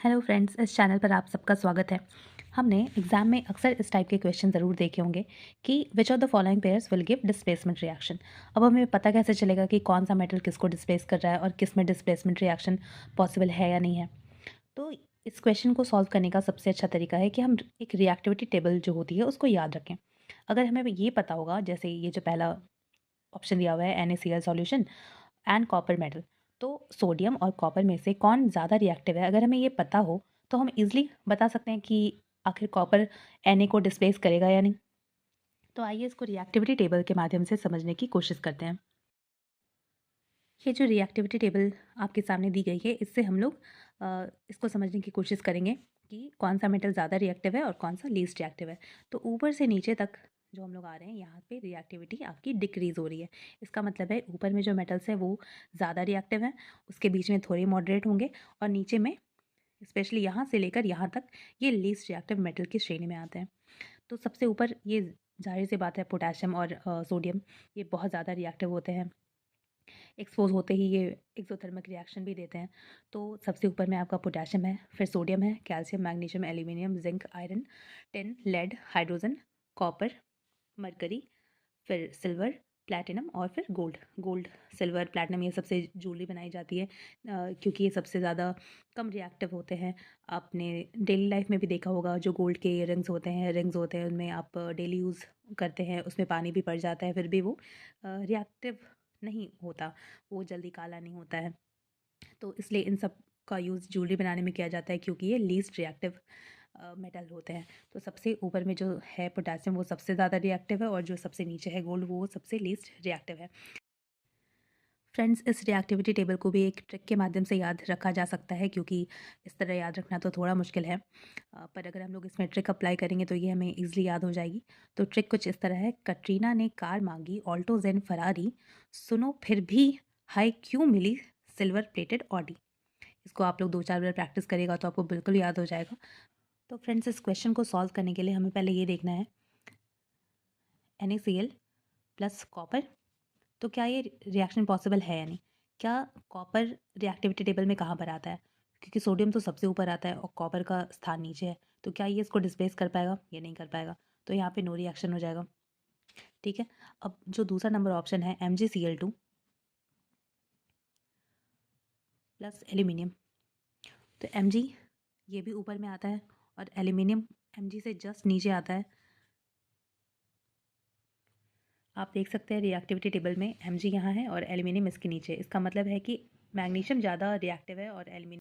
Hello friends, इस channel पर आप सबका स्वागत है। हमने एग्जाम में अक्सर इस टाइप के क्वेश्चन ज़रूर देखे होंगे कि which of the following pairs will give displacement reaction. अब हमें पता कैसे चलेगा कि कौन सा मेटल किसको डिस्प्लेस कर रहा है और किस में डिस्प्लेसमेंट रिएक्शन पॉसिबल है या नहीं है। तो इस क्वेश्चन को सॉल्व करने का सबसे अच्छा तरीका है कि हम एक रिएक्टिविटी टेबल जो होती है उसको याद रखें। अगर हमें ये पता होगा, जैसे ये जो पहला ऑप्शन दिया हुआ है NaCl solution and copper metal, तो सोडियम और कॉपर में से कौन ज़्यादा रिएक्टिव है, अगर हमें ये पता हो तो हम इजीली बता सकते हैं कि आखिर कॉपर Na को डिस्प्लेस करेगा या नहीं। तो आइए इसको रिएक्टिविटी टेबल के माध्यम से समझने की कोशिश करते हैं। ये जो रिएक्टिविटी टेबल आपके सामने दी गई है, इससे हम लोग इसको समझने की कोशिश करेंगे कि कौन सा मेटल ज़्यादा रिएक्टिव है और कौन सा लीस्ट रिएक्टिव है। तो ऊपर से नीचे तक जो हम लोग आ रहे हैं, यहाँ पे रिएक्टिविटी आपकी डिक्रीज़ हो रही है। इसका मतलब है ऊपर में जो मेटल्स है वो ज़्यादा रिएक्टिव हैं, उसके बीच में थोड़े मॉडरेट होंगे, और नीचे में स्पेशली यहाँ से लेकर यहाँ तक ये लीस्ट रिएक्टिव मेटल की श्रेणी में आते हैं। तो सबसे ऊपर ये ज़ाहिर सी बात है, पोटेशियम और सोडियम, ये बहुत ज़्यादा रिएक्टिव होते हैं। एक्सपोज होते ही ये एक्सोथर्मिक रिएक्शन भी देते हैं। तो सबसे ऊपर में आपका पोटेशियम है, फिर सोडियम है, calcium, magnesium, aluminium, zinc, iron, tin, lead, hydrogen, copper, mercury, फिर सिल्वर, प्लैटिनम और फिर गोल्ड। गोल्ड, सिल्वर, प्लैटिनम, ये सबसे ज्वेलरी बनाई जाती है क्योंकि ये सबसे ज़्यादा कम रिएक्टिव होते हैं। आपने डेली लाइफ में भी देखा होगा, जो गोल्ड के रिंग्स होते हैं, उनमें आप डेली यूज़ करते हैं, उसमें पानी भी पड़ जाता है, फिर भी वो रिएक्टिव नहीं होता, वो जल्दी काला नहीं होता है। तो इसलिए इन सब का यूज़ ज्वेलरी बनाने में किया जाता है क्योंकि ये लीस्ट रिएक्टिव मेटल होते हैं। तो सबसे ऊपर में जो है पोटेशियम, वो सबसे ज़्यादा रिएक्टिव है, और जो सबसे नीचे है गोल्ड, वो सबसे लीस्ट रिएक्टिव है। फ्रेंड्स, इस रिएक्टिविटी टेबल को भी एक ट्रिक के माध्यम से याद रखा जा सकता है, क्योंकि इस तरह याद रखना तो थोड़ा मुश्किल है, पर अगर हम लोग इसमें ट्रिक अप्लाई करेंगे तो ये हमें ईजिली याद हो जाएगी। तो ट्रिक कुछ इस तरह है: कटरीना ने कार मांगी ऑल्टो जेन फरारी, सुनो फिर भी हाई क्यों मिली सिल्वर प्लेटेड ऑडी। इसको आप लोग 2-4 बार प्रैक्टिस करेगा तो आपको बिल्कुल याद हो जाएगा। तो फ्रेंड्स, इस क्वेश्चन को सॉल्व करने के लिए हमें पहले ये देखना है, NaCl प्लस कॉपर, तो क्या ये रिएक्शन पॉसिबल है या नहीं। क्या कॉपर रिएक्टिविटी टेबल में कहाँ पर आता है, क्योंकि सोडियम तो सबसे ऊपर आता है और कॉपर का स्थान नीचे है। तो क्या ये इसको डिस्प्लेस कर पाएगा? ये नहीं कर पाएगा, तो यहाँ पे नो रिएक्शन हो जाएगा। ठीक है। अब जो दूसरा नंबर ऑप्शन है MgCl2 प्लस एल्यूमिनियम, तो Mg ये भी ऊपर में आता है और एल्यूमिनियम Mg से जस्ट नीचे आता है। आप देख सकते हैं रिएक्टिविटी टेबल में Mg यहाँ है और एल्यूमिनियम इसके नीचे। इसका मतलब है कि मैग्नीशियम ज़्यादा रिएक्टिव है और एल्यूमिनियम